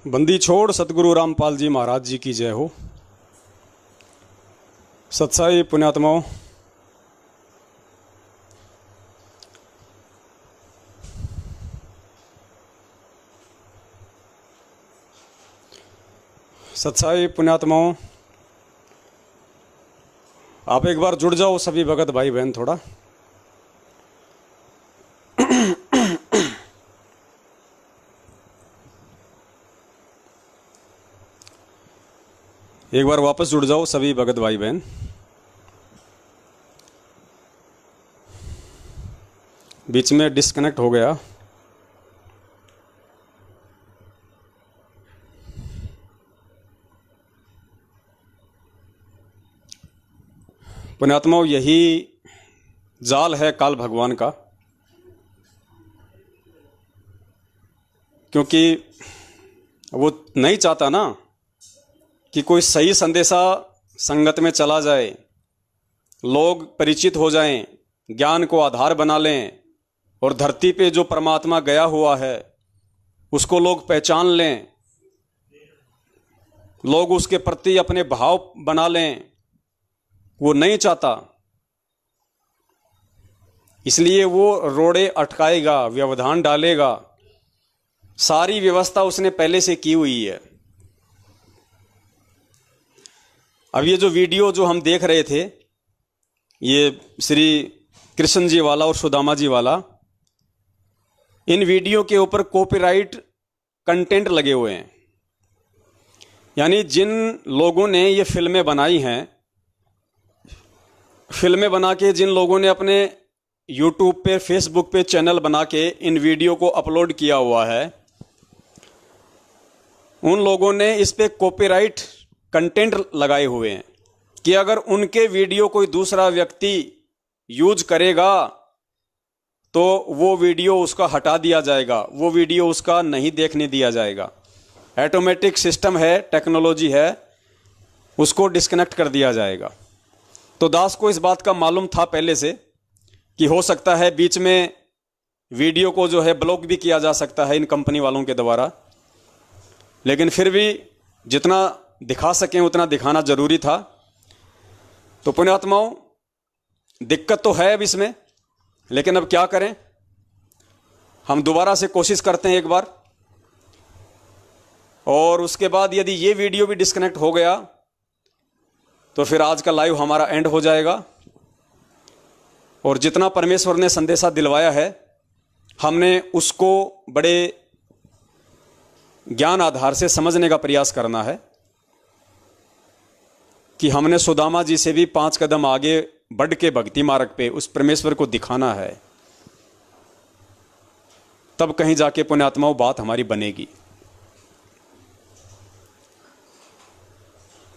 बंदी छोड़ सतगुरु रामपाल जी महाराज जी की जय हो। सत्साई पुण्यात्माओं, सत्साई पुण्यात्माओं, आप एक बार जुड़ जाओ सभी भगत भाई बहन। थोड़ा एक बार वापस जुड़ जाओ सभी भगत भाई बहन। बीच में डिस्कनेक्ट हो गया। पुण्यात्माओं, यही जाल है काल भगवान का, क्योंकि वो नहीं चाहता ना कि कोई सही संदेशा संगत में चला जाए, लोग परिचित हो जाएं, ज्ञान को आधार बना लें और धरती पे जो परमात्मा गया हुआ है उसको लोग पहचान लें, लोग उसके प्रति अपने भाव बना लें। वो नहीं चाहता, इसलिए वो रोड़े अटकाएगा, व्यवधान डालेगा। सारी व्यवस्था उसने पहले से की हुई है। अब ये जो वीडियो जो हम देख रहे थे, ये श्री कृष्ण जी वाला और सुदामा जी वाला, इन वीडियो के ऊपर कॉपीराइट कंटेंट लगे हुए हैं। यानी जिन लोगों ने ये फिल्में बनाई हैं, फिल्में बना के जिन लोगों ने अपने यूट्यूब पे, फेसबुक पे चैनल बना के इन वीडियो को अपलोड किया हुआ है, उन लोगों ने इस पे कॉपीराइट कंटेंट लगाए हुए हैं कि अगर उनके वीडियो कोई दूसरा व्यक्ति यूज करेगा तो वो वीडियो उसका हटा दिया जाएगा, वो वीडियो उसका नहीं देखने दिया जाएगा। ऑटोमेटिक सिस्टम है, टेक्नोलॉजी है, उसको डिस्कनेक्ट कर दिया जाएगा। तो दास को इस बात का मालूम था पहले से कि हो सकता है बीच में वीडियो को जो है ब्लॉक भी किया जा सकता है इन कंपनी वालों के द्वारा, लेकिन फिर भी जितना दिखा सकें उतना दिखाना जरूरी था। तो पुण्यात्माओं, दिक्कत तो है अब इसमें, लेकिन अब क्या करें, हम दोबारा से कोशिश करते हैं एक बार, और उसके बाद यदि ये वीडियो भी डिस्कनेक्ट हो गया तो फिर आज का लाइव हमारा एंड हो जाएगा। और जितना परमेश्वर ने संदेशा दिलवाया है, हमने उसको बड़े ज्ञान आधार से समझने का प्रयास करना है कि हमने सुदामा जी से भी 5 कदम आगे बढ़ के भक्ति मार्ग पे उस परमेश्वर को दिखाना है। तब कहीं जाके पुण्यात्माओं बात हमारी बनेगी।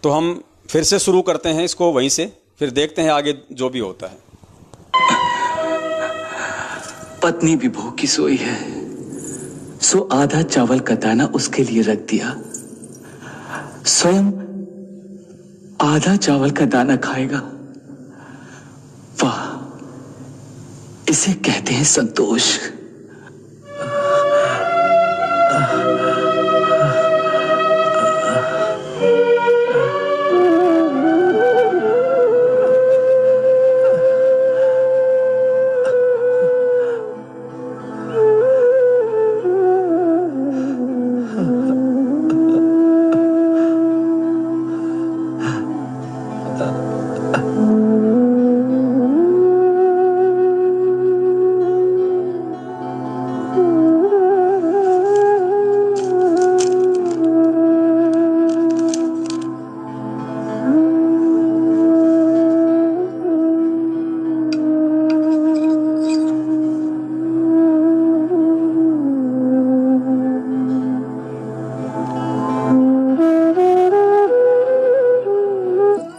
तो हम फिर से शुरू करते हैं इसको वहीं से, फिर देखते हैं आगे जो भी होता है। पत्नी भी भूखी सोई है, सो आधा चावल का दाना उसके लिए रख दिया। स्वयं आधा चावल का दाना खाएगा। वाह, इसे कहते हैं संतोष।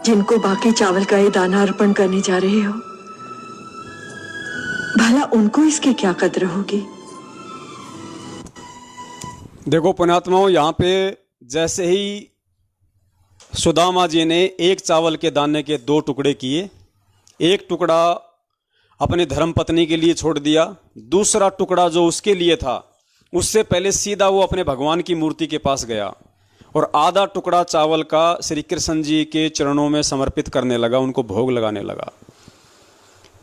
जिनको बाकी चावल का ये दाना अर्पण करने जा रहे हो, भला उनको इसकी क्या कद्र होगी। देखो पुण्यात्माओं, यहाँ पे जैसे ही सुदामा जी ने एक चावल के दाने के 2 टुकड़े किए, एक टुकड़ा अपने धर्मपत्नी के लिए छोड़ दिया, दूसरा टुकड़ा जो उसके लिए था उससे पहले सीधा वो अपने भगवान की मूर्ति के पास गया और आधा टुकड़ा चावल का श्री कृष्ण जी के चरणों में समर्पित करने लगा, उनको भोग लगाने लगा।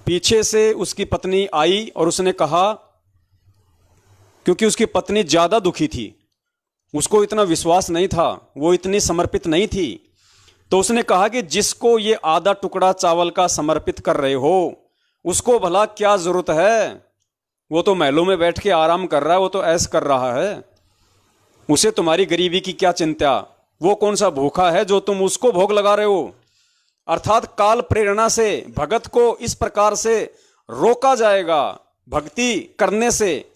पीछे से उसकी पत्नी आई और उसने कहा, क्योंकि उसकी पत्नी ज्यादा दुखी थी, उसको इतना विश्वास नहीं था, वो इतनी समर्पित नहीं थी, तो उसने कहा कि जिसको ये आधा टुकड़ा चावल का समर्पित कर रहे हो उसको भला क्या जरूरत है, वो तो महलों में बैठ के आराम कर रहा है, वो तो ऐश कर रहा है, उसे तुम्हारी गरीबी की क्या चिंता, वो कौन सा भूखा है जो तुम उसको भोग लगा रहे हो। अर्थात काल प्रेरणा से भगत को इस प्रकार से रोका जाएगा भक्ति करने से।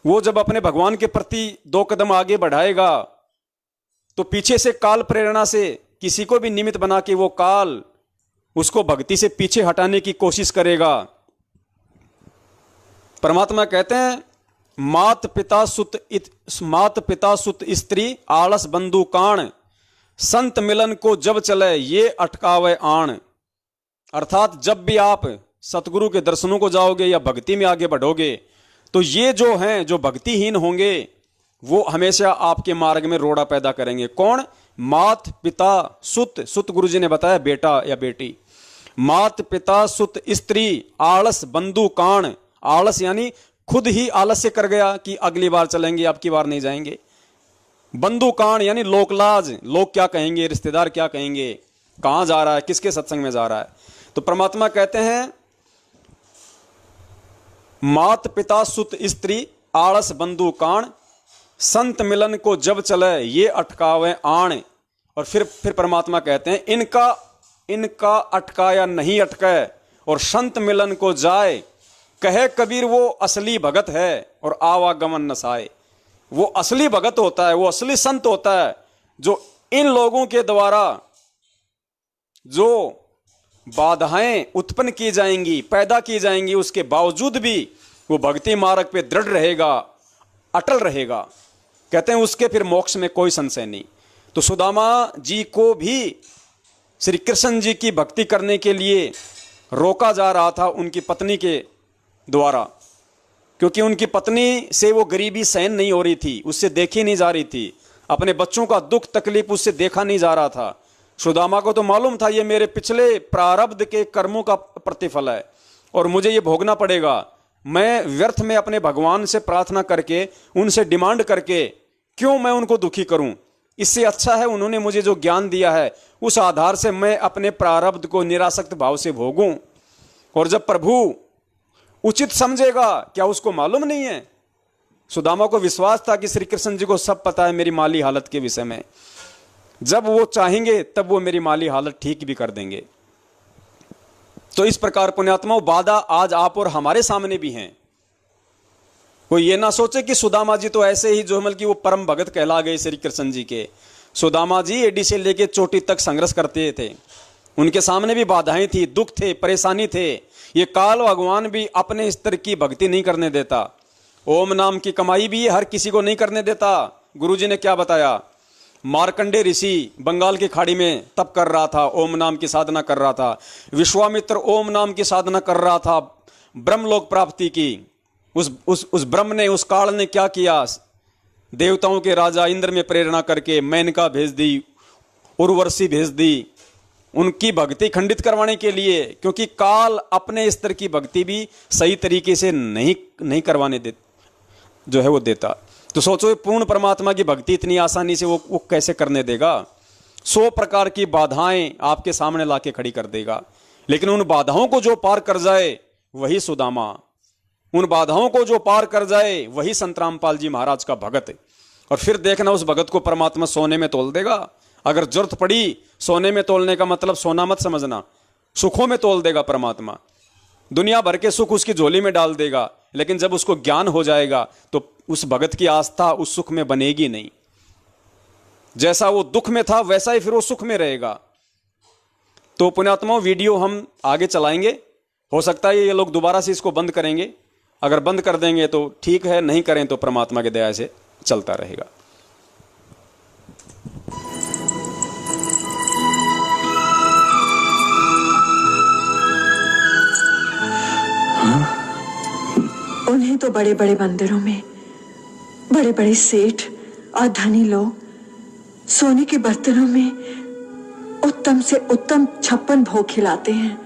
वो जब अपने भगवान के प्रति 2 कदम आगे बढ़ाएगा तो पीछे से काल प्रेरणा से किसी को भी निमित्त बना के वो काल उसको भक्ति से पीछे हटाने की कोशिश करेगा। परमात्मा कहते हैं, मात पिता सुत स्त्री आलस बंधु काण, संत मिलन को जब चले ये अटकावे आण। अर्थात जब भी आप सतगुरु के दर्शनों को जाओगे या भक्ति में आगे बढ़ोगे तो ये जो हैं, जो भक्तिहीन होंगे, वो हमेशा आपके मार्ग में रोड़ा पैदा करेंगे। कौन? मात पिता सुत, सुत गुरु जी ने बताया बेटा या बेटी, मात पिता सुत स्त्री आलस बंधु काण। आलस यानी खुद ही आलस्य कर गया कि अगली बार चलेंगे, अब की बार नहीं जाएंगे। बंधु काण यानी लोकलाज, लोग क्या कहेंगे, रिश्तेदार क्या कहेंगे, कहां जा रहा है, किसके सत्संग में जा रहा है। तो परमात्मा कहते हैं, मात पिता सुत स्त्री आलस बंधु काण, संत मिलन को जब चले ये अटकावे आण। और फिर परमात्मा कहते हैं, इनका अटकाया नहीं अटके और संत मिलन को जाए, कहे कबीर वो असली भगत है और आवागमन नसाए। वो असली भगत होता है, वो असली संत होता है जो इन लोगों के द्वारा जो बाधाएं उत्पन्न की जाएंगी, पैदा की जाएंगी, उसके बावजूद भी वो भक्ति मार्ग पे दृढ़ रहेगा, अटल रहेगा। कहते हैं उसके फिर मोक्ष में कोई संशय नहीं। तो सुदामा जी को भी श्री कृष्ण जी की भक्ति करने के लिए रोका जा रहा था उनकी पत्नी के द्वारा, क्योंकि उनकी पत्नी से वो गरीबी सहन नहीं हो रही थी, उससे देखी नहीं जा रही थी, अपने बच्चों का दुख तकलीफ उससे देखा नहीं जा रहा था। सुदामा को तो मालूम था ये मेरे पिछले प्रारब्ध के कर्मों का प्रतिफल है और मुझे ये भोगना पड़ेगा। मैं व्यर्थ में अपने भगवान से प्रार्थना करके, उनसे डिमांड करके क्यों मैं उनको दुखी करूं। इससे अच्छा है उन्होंने मुझे जो ज्ञान दिया है उस आधार से मैं अपने प्रारब्ध को निरासक्त भाव से भोगूं। और जब प्रभु उचित समझेगा, क्या उसको मालूम नहीं है? सुदामा को विश्वास था कि श्री कृष्ण जी को सब पता है मेरी माली हालत के विषय में, जब वो चाहेंगे तब वो मेरी माली हालत ठीक भी कर देंगे। तो इस प्रकार पुण्यात्माओं, बाधा आज आप और हमारे सामने भी हैं। कोई ये ना सोचे कि सुदामा जी तो ऐसे ही जो कि वो परम भगत कहला गए श्री कृष्ण जी के। सुदामा जी एडी से लेके चोटी तक संघर्ष करते थे, उनके सामने भी बाधाएं थी, दुख थे, परेशानी थे। ये काल भगवान भी अपने स्तर की भक्ति नहीं करने देता। ओम नाम की कमाई भी हर किसी को नहीं करने देता। गुरुजी ने क्या बताया, मार्कंडे ऋषि बंगाल की खाड़ी में तप कर रहा था, ओम नाम की साधना कर रहा था। विश्वामित्र ओम नाम की साधना कर रहा था ब्रह्मलोक प्राप्ति की। उस ब्रह्म ने, उस काल ने क्या किया, देवताओं के राजा इंद्र में प्रेरणा करके मेनका भेज दी, उर्वशी भेज दी, उनकी भक्ति खंडित करवाने के लिए, क्योंकि काल अपने स्तर की भक्ति भी सही तरीके से नहीं करवाने दे जो है वो देता। तो सोचो पूर्ण परमात्मा की भक्ति इतनी आसानी से वो कैसे करने देगा। 100 प्रकार की बाधाएं आपके सामने लाके खड़ी कर देगा, लेकिन उन बाधाओं को जो पार कर जाए वही सुदामा, उन बाधाओं को जो पार कर जाए वही संत रामपाल जी महाराज का भगत। और फिर देखना उस भगत को परमात्मा सोने में तोल देगा। अगर जरूरत पड़ी, सोने में तोलने का मतलब सोना मत समझना, सुखों में तोल देगा परमात्मा। दुनिया भर के सुख उसकी झोली में डाल देगा, लेकिन जब उसको ज्ञान हो जाएगा तो उस भगत की आस्था उस सुख में बनेगी नहीं। जैसा वो दुख में था वैसा ही फिर वो सुख में रहेगा। तो पुण्यात्माओं, वीडियो हम आगे चलाएंगे, हो सकता है ये लोग दोबारा से इसको बंद करेंगे। अगर बंद कर देंगे तो ठीक है, नहीं करें तो परमात्मा की दया से चलता रहेगा। उन्हें तो बड़े बड़े मंदिरों में बड़े बड़े सेठ और धनी लोग सोने के बर्तनों में उत्तम से उत्तम 56 भोग खिलाते हैं।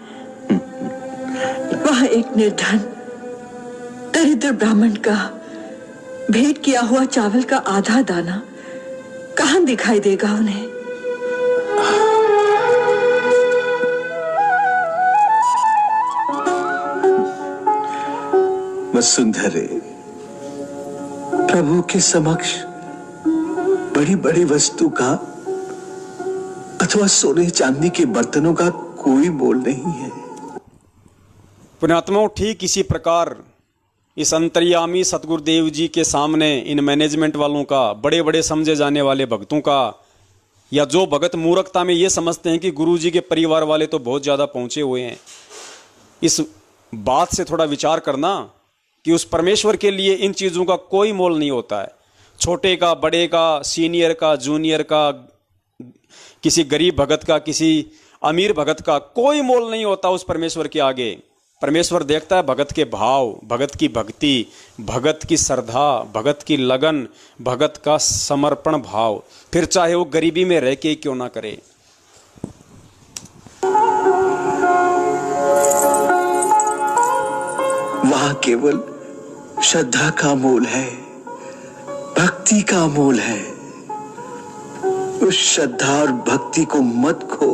वह एक निर्धन दरिद्र ब्राह्मण का भेंट किया हुआ चावल का आधा दाना कहां दिखाई देगा उन्हें? वसुंधरे, प्रभु के समक्ष बड़ी बड़ी वस्तु का अथवा सोने चांदी के बर्तनों का कोई मोल नहीं है। पुण्यात्माओं, ठीक इसी प्रकार इस अंतर्यामी सतगुरुदेव जी के सामने इन मैनेजमेंट वालों का, बड़े बड़े समझे जाने वाले भक्तों का, या जो भगत मूर्खता में ये समझते हैं कि गुरु जी के परिवार वाले तो बहुत ज़्यादा पहुँचे हुए हैं, इस बात से थोड़ा विचार करना कि उस परमेश्वर के लिए इन चीज़ों का कोई मोल नहीं होता है। छोटे का, बड़े का, सीनियर का, जूनियर का, किसी गरीब भगत का, किसी अमीर भगत का कोई मोल नहीं होता उस परमेश्वर के आगे। परमेश्वर देखता है भगत के भाव, भगत की भक्ति, भगत की श्रद्धा, भगत की लगन, भगत का समर्पण भाव, फिर चाहे वो गरीबी में रह के क्यों ना करे। वहां केवल श्रद्धा का मोल है, भक्ति का मोल है। उस श्रद्धा और भक्ति को मत खो।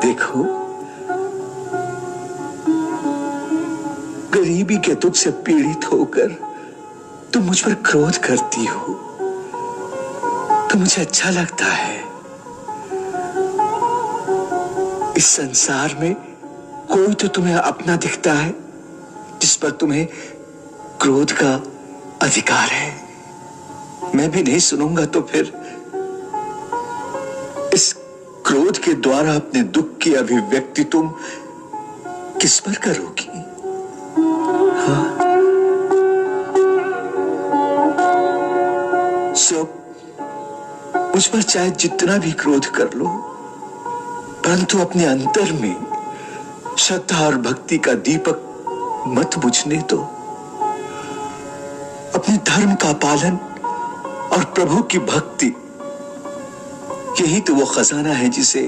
देखो, गरीबी के दुख से पीड़ित होकर तुम मुझ पर क्रोध करती हो तो मुझे अच्छा लगता है। इस संसार में कोई तो तुम्हें अपना दिखता है जिस पर तुम्हें क्रोध का अधिकार है। मैं भी नहीं सुनूंगा तो फिर इस क्रोध के द्वारा अपने दुख की अभिव्यक्ति तुम किस पर करोगी? हाँ? मुझ पर चाहे जितना भी क्रोध कर लो, परंतु अपने अंतर में श्रद्धा और भक्ति का दीपक मत बुझने दो। अपने धर्म का पालन और प्रभु की भक्ति, यही तो वो खजाना है जिसे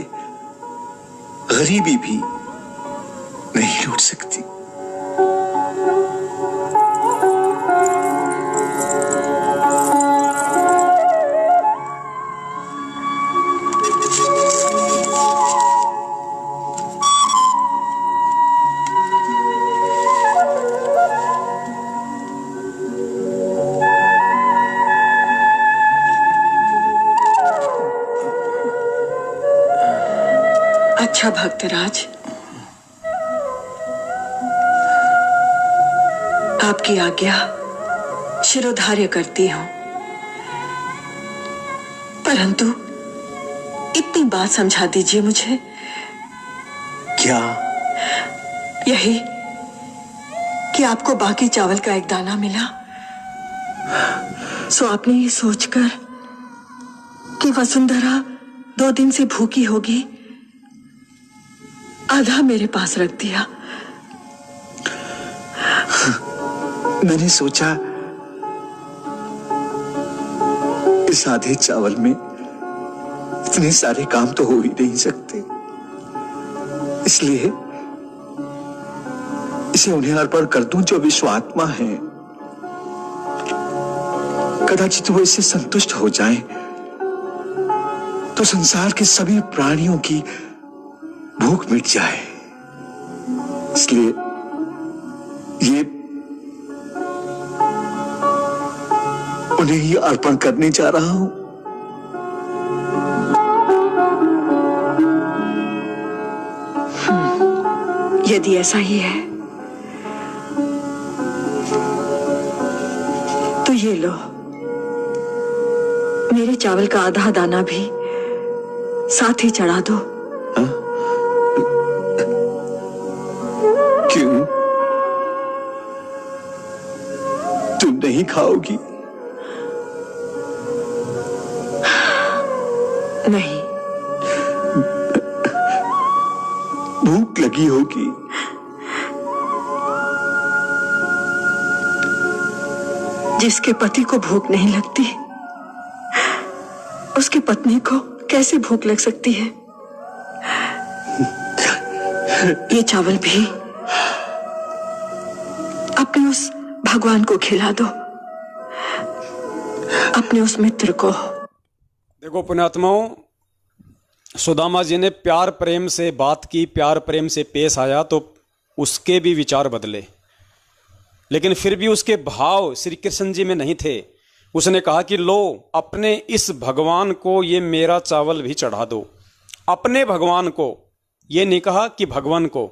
गरीबी भी नहीं लूट सकती। अच्छा भक्तराज, आपकी आज्ञा शिरोधार्य करती हूं, परंतु इतनी बात समझा दीजिए मुझे। क्या? यही कि आपको बाकी चावल का एक दाना मिला, सो आपने ये सोचकर कि वसुंधरा 2 दिन से भूखी होगी, आधा मेरे पास रख दिया। मैंने सोचा इस आधे चावल में इतने सारे काम तो हो ही नहीं सकते, इसलिए इसे उन्हें अर्पण कर दूं जो विश्वात्मा है। कदाचित वो इससे संतुष्ट हो जाएं, तो संसार के सभी प्राणियों की भूख मिट जाए। इसलिए ये उन्हें ही अर्पण करने जा रहा हूं। यदि ऐसा ही है तो ये लो, मेरे चावल का आधा दाना भी साथ ही चढ़ा दो। क्यों? तुम नहीं खाओगी? नहीं। लगी होगी। जिसके पति को भूख नहीं लगती, उसकी पत्नी को कैसे भूख लग सकती है? ये चावल भी अपने उस भगवान को खिला दो, अपने उस मित्र को। देखो पुण्यात्माओं, सुदामा जी ने प्यार प्रेम से बात की, प्यार प्रेम से पेश आया तो उसके भी विचार बदले, लेकिन फिर भी उसके भाव श्री कृष्ण जी में नहीं थे। उसने कहा कि लो, अपने इस भगवान को ये मेरा चावल भी चढ़ा दो। अपने भगवान को, ये नहीं कहा कि भगवान को,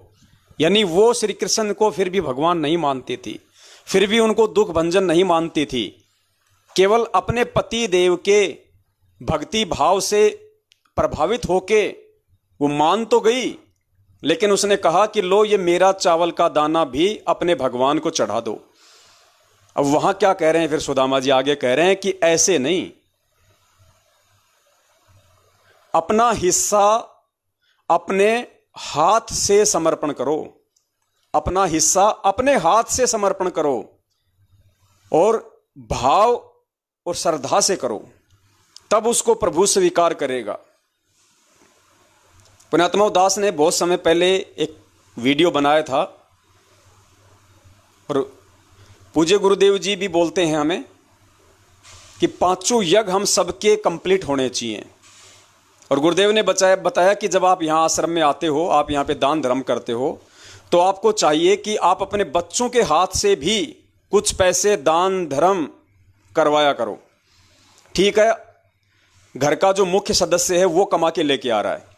यानी वो श्री कृष्ण को फिर भी भगवान नहीं मानती थी, फिर भी उनको दुख भंजन नहीं मानती थी। केवल अपने पति देव के भक्ति भाव से प्रभावित होके वो मान तो गई, लेकिन उसने कहा कि लो, ये मेरा चावल का दाना भी अपने भगवान को चढ़ा दो। अब वहां क्या कह रहे हैं फिर सुदामा जी? आगे कह रहे हैं कि ऐसे नहीं, अपना हिस्सा अपने हाथ से समर्पण करो, अपना हिस्सा अपने हाथ से समर्पण करो और भाव और श्रद्धा से करो, तब उसको प्रभु स्वीकार करेगा। पुण्यात्मा दास ने बहुत समय पहले एक वीडियो बनाया था और पूज्य गुरुदेव जी भी बोलते हैं हमें कि पांचों यज्ञ हम सबके कंप्लीट होने चाहिए। और गुरुदेव ने बताया कि जब आप यहाँ आश्रम में आते हो, आप यहाँ पे दान धर्म करते हो, तो आपको चाहिए कि आप अपने बच्चों के हाथ से भी कुछ पैसे दान धर्म करवाया करो। ठीक है, घर का जो मुख्य सदस्य है वो कमा के लेके आ रहा है,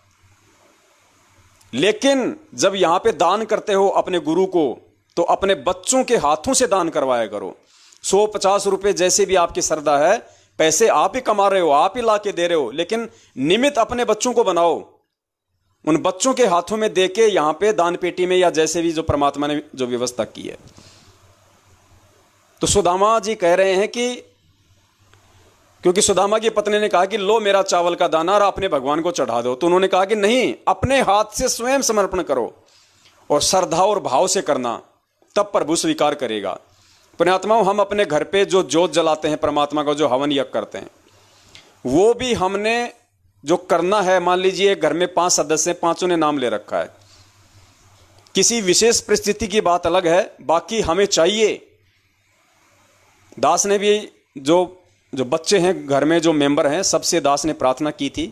लेकिन जब यहां पे दान करते हो अपने गुरु को, तो अपने बच्चों के हाथों से दान करवाया करो। 100-50 रुपए जैसे भी आपकी श्रद्धा है, पैसे आप ही कमा रहे हो, आप ही ला के दे रहे हो, लेकिन निमित्त अपने बच्चों को बनाओ, उन बच्चों के हाथों में देके यहां पे दान पेटी में या जैसे भी जो परमात्मा ने जो व्यवस्था की है। तो सुदामा जी कह रहे हैं कि क्योंकि सुदामा की पत्नी ने कहा कि लो मेरा चावल का दाना और अपने भगवान को चढ़ा दो, तो उन्होंने कहा कि नहीं, अपने हाथ से स्वयं समर्पण करो और श्रद्धा और भाव से करना, तब प्रभु स्वीकार करेगा। पुण्यात्माओं, हम अपने घर पे जो जोत जलाते हैं, परमात्मा का जो हवन यज्ञ करते हैं, वो भी हमने जो करना है, मान लीजिए घर में 5 सदस्य हैं, 5 ने नाम ले रखा है, किसी विशेष परिस्थिति की बात अलग है, बाकी हमें चाहिए। दास ने भी जो बच्चे हैं घर में, जो मेंबर हैं, सबसे दास ने प्रार्थना की थी।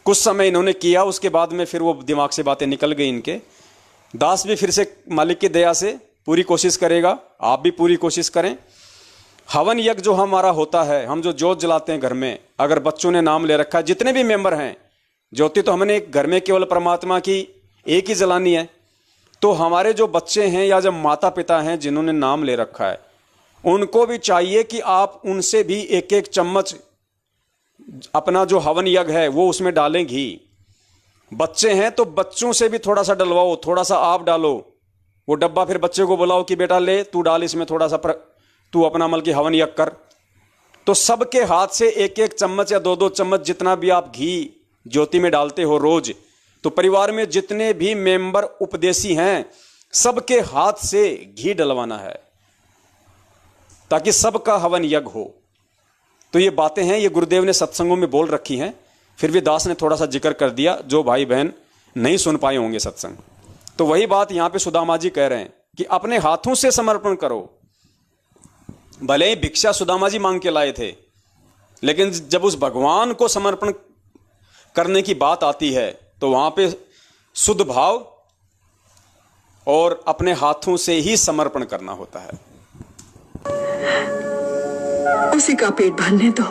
कुछ समय इन्होंने किया, उसके बाद में फिर वो दिमाग से बातें निकल गई इनके। दास भी फिर से मालिक की दया से पूरी कोशिश करेगा, आप भी पूरी कोशिश करें। हवन यज्ञ जो हमारा होता है, हम जो जोत जलाते हैं घर में, अगर बच्चों ने नाम ले रखा है, जितने भी मेंबर हैं, ज्योति तो हमने घर में केवल परमात्मा की एक ही जलानी है, तो हमारे जो बच्चे हैं या जो माता पिता हैं जिन्होंने नाम ले रखा है, उनको भी चाहिए कि आप उनसे भी 1-1 चम्मच अपना जो हवन यज्ञ है वो उसमें डालें घी। बच्चे हैं तो बच्चों से भी थोड़ा सा डलवाओ, थोड़ा सा आप डालो, वो डब्बा फिर बच्चे को बुलाओ कि बेटा ले तू डाल इसमें थोड़ा सा, तू अपना मल की हवन यज्ञ कर। तो सबके हाथ से 1-1 चम्मच या 2-2 चम्मच जितना भी आप घी ज्योति में डालते हो रोज, तो परिवार में जितने भी मेंबर उपदेशी हैं सबके हाथ से घी डलवाना है, ताकि सबका हवन यज्ञ हो। तो ये बातें हैं, ये गुरुदेव ने सत्संगों में बोल रखी हैं, फिर भी दास ने थोड़ा सा जिक्र कर दिया, जो भाई बहन नहीं सुन पाए होंगे सत्संग। तो वही बात यहां पे सुदामा जी कह रहे हैं कि अपने हाथों से समर्पण करो। भले ही भिक्षा सुदामा जी मांग के लाए थे, लेकिन जब उस भगवान को समर्पण करने की बात आती है, तो वहां पे शुद्ध भाव और अपने हाथों से ही समर्पण करना होता है। उसी का पेट भरने दो।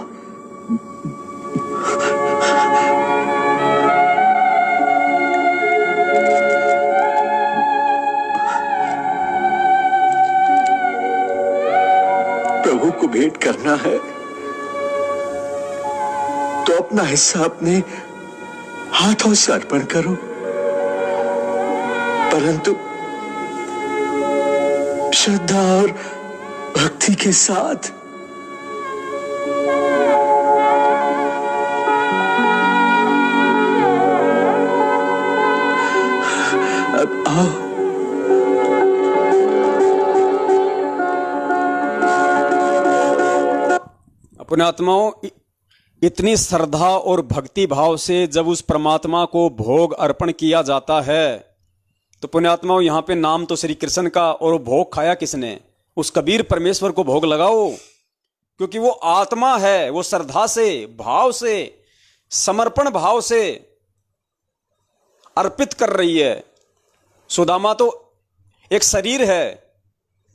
प्रभु को भेंट करना है तो अपना हिस्सा अपने हाथों से अर्पण करो, परंतु श्रद्धा और भक्ति के साथ। अब पुण्यात्माओं, इतनी श्रद्धा और भक्ति भाव से जब उस परमात्मा को भोग अर्पण किया जाता है तो पुण्यात्माओं यहाँ पे नाम तो श्री कृष्ण का, और भोग खाया किसने? उस कबीर परमेश्वर को भोग लगाओ, क्योंकि वो आत्मा है, वो श्रद्धा से, भाव से, समर्पण भाव से अर्पित कर रही है। सुदामा तो एक शरीर है,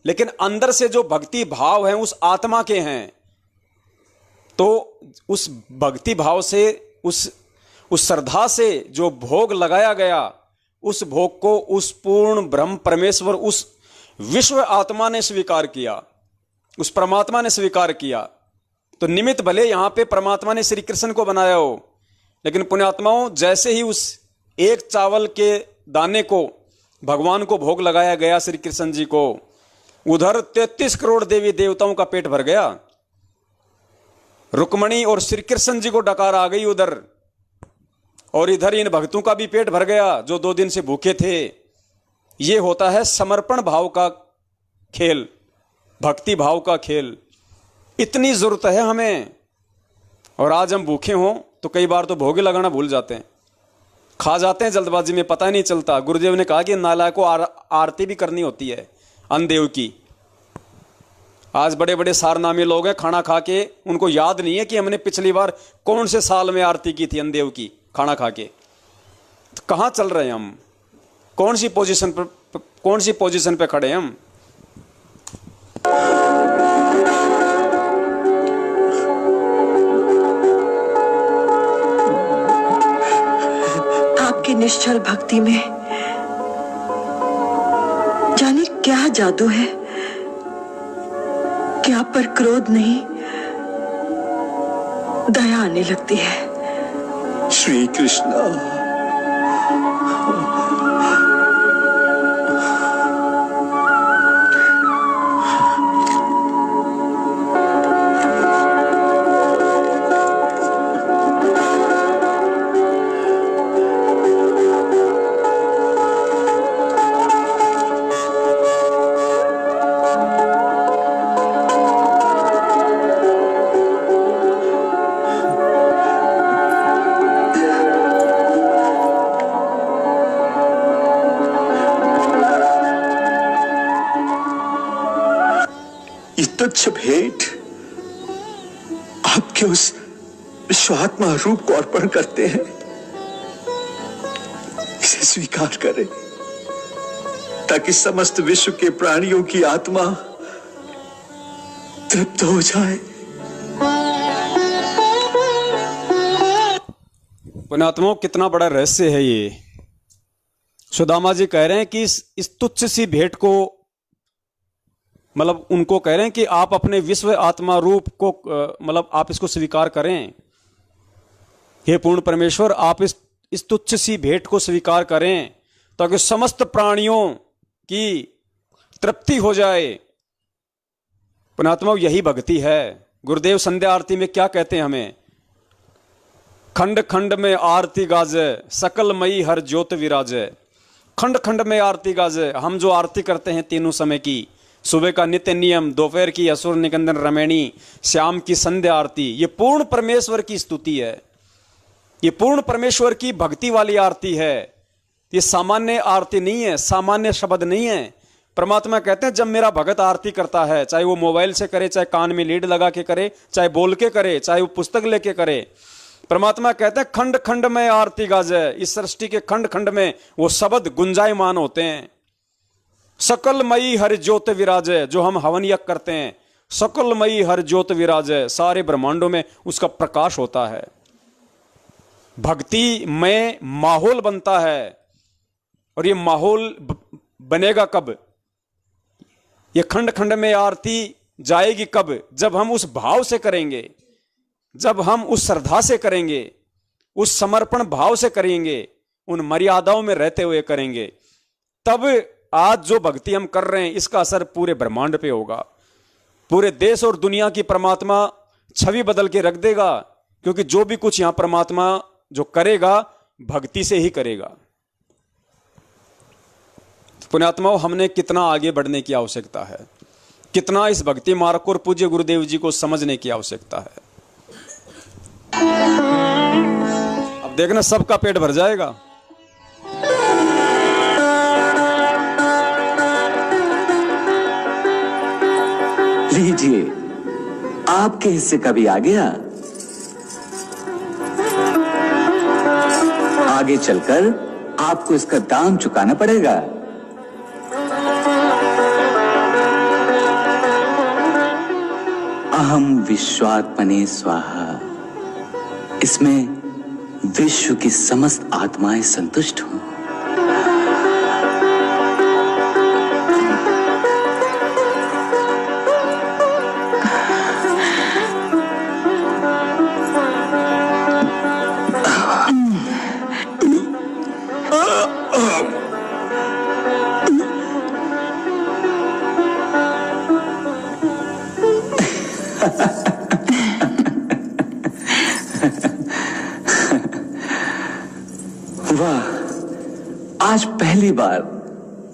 लेकिन अंदर से जो भक्ति भाव है उस आत्मा के हैं। तो उस भक्ति भाव से, उस श्रद्धा से जो भोग लगाया गया, उस भोग को उस पूर्ण ब्रह्म परमेश्वर, उस विश्व आत्मा ने स्वीकार किया, उस परमात्मा ने स्वीकार किया। तो निमित्त भले यहां पे परमात्मा ने श्री कृष्ण को बनाया हो, लेकिन पुण्यात्माओं जैसे ही उस एक चावल के दाने को भगवान को भोग लगाया गया श्री कृष्ण जी को, उधर 33 करोड़ देवी देवताओं का पेट भर गया। रुक्मणी और श्री कृष्ण जी को डकार आ गई उधर, और इधर इन भक्तों का भी पेट भर गया जो 2 दिन से भूखे थे। ये होता है समर्पण भाव का खेल, भक्ति भाव का खेल। इतनी जरूरत है हमें, और आज हम भूखे हों तो कई बार तो भोग लगाना भूल जाते हैं, खा जाते हैं जल्दबाजी में, पता ही नहीं चलता। गुरुदेव ने कहा कि नालायक को आरती भी करनी होती है अनदेव की। आज बड़े बड़े सारनामे लोग हैं, खाना खा के उनको याद नहीं है कि हमने पिछली बार कौन से साल में आरती की थी अनदेव की, खाना खा के। तो कहाँ चल रहे हैं हम? कौन सी पोजीशन पे खड़े हैं हम? आपकी निश्चल भक्ति में जाने क्या जादू है कि आप पर क्रोध नहीं, दया आने लगती है। श्री कृष्णा, तुच्छ भेंट आपके उस विश्वात्मा रूप को अर्पण करते हैं। इसे स्वीकार करें ताकि समस्त विश्व के प्राणियों की आत्मा तृप्त हो जाए। पुण्यात्माओं, कितना बड़ा रहस्य है ये। सुदामा जी कह रहे हैं कि इस तुच्छ सी भेंट को, मतलब उनको कह रहे हैं कि आप अपने विश्व आत्मा रूप को, मतलब आप इसको स्वीकार करें। हे पूर्ण परमेश्वर, आप इस तुच्छ सी भेंट को स्वीकार करें ताकि समस्त प्राणियों की तृप्ति हो जाए। पुण्यात्माओं, यही भक्ति है। गुरुदेव संध्या आरती में क्या कहते हैं हमें? खंड खंड में आरती गाजे, सकल मई हर ज्योत विराजे। खंड खंड में आरती गाजे, हम जो आरती करते हैं तीनों समय की, सुबह का नित्य नियम, दोपहर की असुर निकंदन रमैणी, शाम की संध्या आरती, ये पूर्ण परमेश्वर की स्तुति है, ये पूर्ण परमेश्वर की भक्ति वाली आरती है। ये सामान्य आरती नहीं है, सामान्य शब्द नहीं है। परमात्मा कहते हैं जब मेरा भगत आरती करता है, चाहे वो मोबाइल से करे, चाहे कान में लीड लगा के करे, चाहे बोल के करे, चाहे वो पुस्तक लेके करे, परमात्मा कहते हैं खंड खंड में आरती गाजे। इस सृष्टि के खंड खंड में वो शब्द गुंजायमान होते हैं। सकलमयी हर ज्योत विराजे, जो हम हवन यज्ञ करते हैं, सकलमयी हर ज्योत विराजे, सारे ब्रह्मांडों में उसका प्रकाश होता है। भक्ति में माहौल बनता है, और ये माहौल बनेगा कब? ये खंड खंड में आरती जाएगी कब? जब हम उस भाव से करेंगे, जब हम उस श्रद्धा से करेंगे, उस समर्पण भाव से करेंगे, उन मर्यादाओं में रहते हुए करेंगे, तब आज जो भक्ति हम कर रहे हैं इसका असर पूरे ब्रह्मांड पे होगा। पूरे देश और दुनिया की परमात्मा छवि बदल के रख देगा, क्योंकि जो भी कुछ यहां परमात्मा जो करेगा भक्ति से ही करेगा। पुण्यात्माओं, हमने कितना आगे बढ़ने की आवश्यकता है, कितना इस भक्ति मार्ग को और पूज्य गुरुदेव जी को समझने की आवश्यकता है। देखना सबका पेट भर जाएगा। लीजिए, आपके हिस्से का भी आ गया। आगे चलकर आपको इसका दाम चुकाना पड़ेगा। अहम विश्वात्मने स्वाहा। इसमें विश्व की समस्त आत्माएं संतुष्ट हों। वाह, आज पहली बार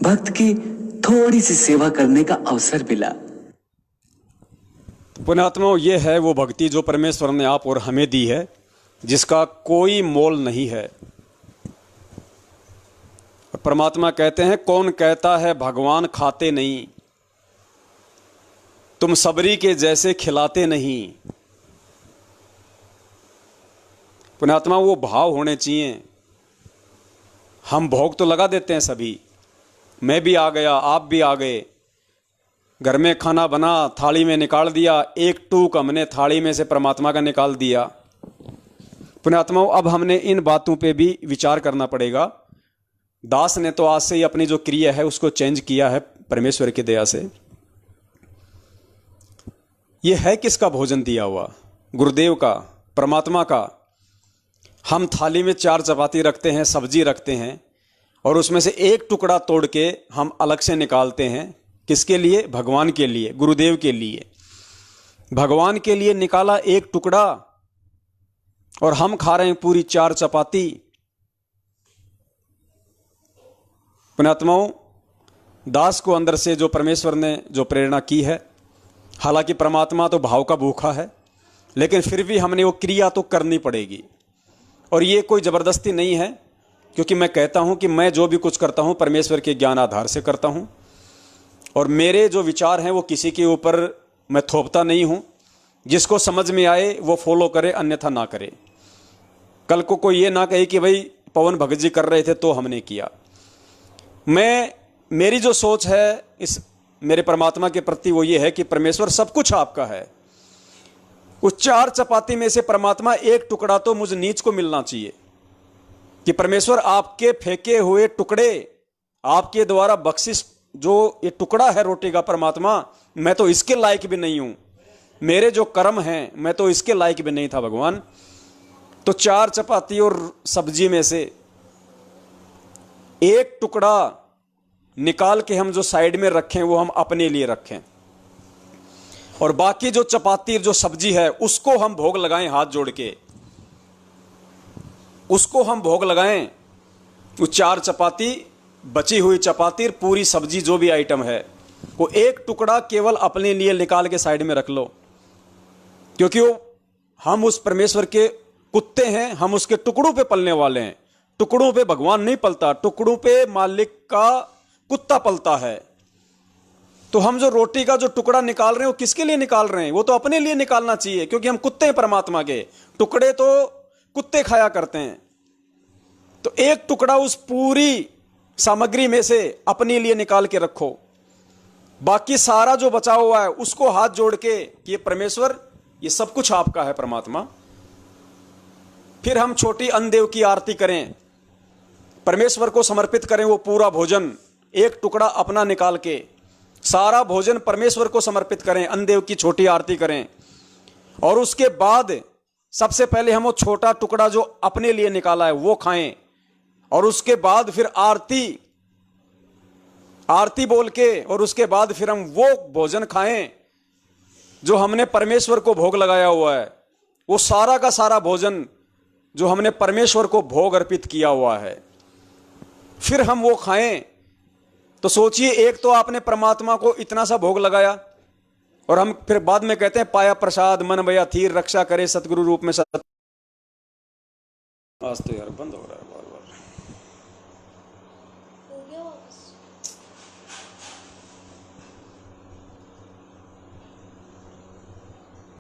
भक्त की थोड़ी सी सेवा करने का अवसर मिला। पुण्यात्माओं, ये है वो भक्ति जो परमेश्वर ने आप और हमें दी है, जिसका कोई मोल नहीं है। परमात्मा कहते हैं, कौन कहता है भगवान खाते नहीं, तुम सबरी के जैसे खिलाते नहीं। पुण्यात्मा, वो भाव होने चाहिए। हम भोग तो लगा देते हैं सभी, मैं भी आ गया, आप भी आ गए, घर में खाना बना, थाली में निकाल दिया, एक टूक हमने थाली में से परमात्मा का निकाल दिया। पुण्यात्माओं, अब हमने इन बातों पे भी विचार करना पड़ेगा। दास ने तो आज से ही अपनी जो क्रिया है उसको चेंज किया है परमेश्वर की दया से। यह है किसका भोजन दिया हुआ? गुरुदेव का, परमात्मा का। हम थाली में 4 चपाती रखते हैं, सब्जी रखते हैं, और उसमें से एक टुकड़ा तोड़ के हम अलग से निकालते हैं। किसके लिए? भगवान के लिए, गुरुदेव के लिए। भगवान के लिए निकाला एक टुकड़ा, और हम खा रहे हैं पूरी 4 चपाती। पुण्यात्माओं, दास को अंदर से जो परमेश्वर ने जो प्रेरणा की है, हालांकि परमात्मा तो भाव का भूखा है, लेकिन फिर भी हमने वो क्रिया तो करनी पड़ेगी। और ये कोई ज़बरदस्ती नहीं है, क्योंकि मैं कहता हूं कि मैं जो भी कुछ करता हूं परमेश्वर के ज्ञान आधार से करता हूं, और मेरे जो विचार हैं वो किसी के ऊपर मैं थोपता नहीं हूं। जिसको समझ में आए वो फॉलो करे, अन्यथा ना करे। कल को कोई ये ना कहे कि भाई पवन भगत जी कर रहे थे तो हमने किया। मेरी जो सोच है इस मेरे परमात्मा के प्रति वो ये है कि परमेश्वर सब कुछ आपका है। उस 4 चपाती में से परमात्मा एक टुकड़ा तो मुझ नीच को मिलना चाहिए, कि परमेश्वर आपके फेंके हुए टुकड़े, आपके द्वारा बख्शिश जो ये टुकड़ा है रोटी का, परमात्मा मैं तो इसके लायक भी नहीं हूं, मेरे जो कर्म हैं मैं तो इसके लायक भी नहीं था भगवान। तो 4 चपाती और सब्जी में से एक टुकड़ा निकाल के हम जो साइड में रखें वो हम अपने लिए रखें, और बाकी जो चपाती जो सब्जी है उसको हम भोग लगाएं हाथ जोड़ के, उसको हम भोग लगाएं। वो 4 चपाती, बची हुई चपाती, पूरी सब्जी जो भी आइटम है, वो एक टुकड़ा केवल अपने लिए निकाल के साइड में रख लो, क्योंकि वो हम उस परमेश्वर के कुत्ते हैं, हम उसके टुकड़ों पे पलने वाले हैं। टुकड़ों पे भगवान नहीं पलता, टुकड़ों पे मालिक का कुत्ता पलता है। तो हम जो रोटी का जो टुकड़ा निकाल रहे हैं वो किसके लिए निकाल रहे हैं? वो तो अपने लिए निकालना चाहिए, क्योंकि हम कुत्ते हैं परमात्मा के। टुकड़े तो कुत्ते खाया करते हैं। तो एक टुकड़ा उस पूरी सामग्री में से अपने लिए निकाल के रखो, बाकी सारा जो बचा हुआ है उसको हाथ जोड़ के कि ये परमेश्वर, ये सब कुछ आपका है परमात्मा। फिर हम छोटी अन्नदेव की आरती करें, परमेश्वर को समर्पित करें वो पूरा भोजन, एक टुकड़ा अपना निकाल के सारा भोजन परमेश्वर को समर्पित करें, अन्नदेव की छोटी आरती करें। और उसके बाद सबसे पहले हम वो छोटा टुकड़ा जो अपने लिए निकाला है वो खाएं, और उसके बाद फिर आरती बोल के, और उसके बाद फिर हम वो भोजन खाएं जो हमने परमेश्वर को भोग लगाया हुआ है। वो सारा का सारा भोजन जो हमने परमेश्वर को भोग अर्पित किया हुआ है, फिर हम वो खाएं। तो सोचिए, एक तो आपने परमात्मा को इतना सा भोग लगाया, और हम फिर बाद में कहते हैं पाया प्रसाद मन भया थीर, रक्षा करे सतगुरु रूप में सत आज तो यार बंद हो रहा है।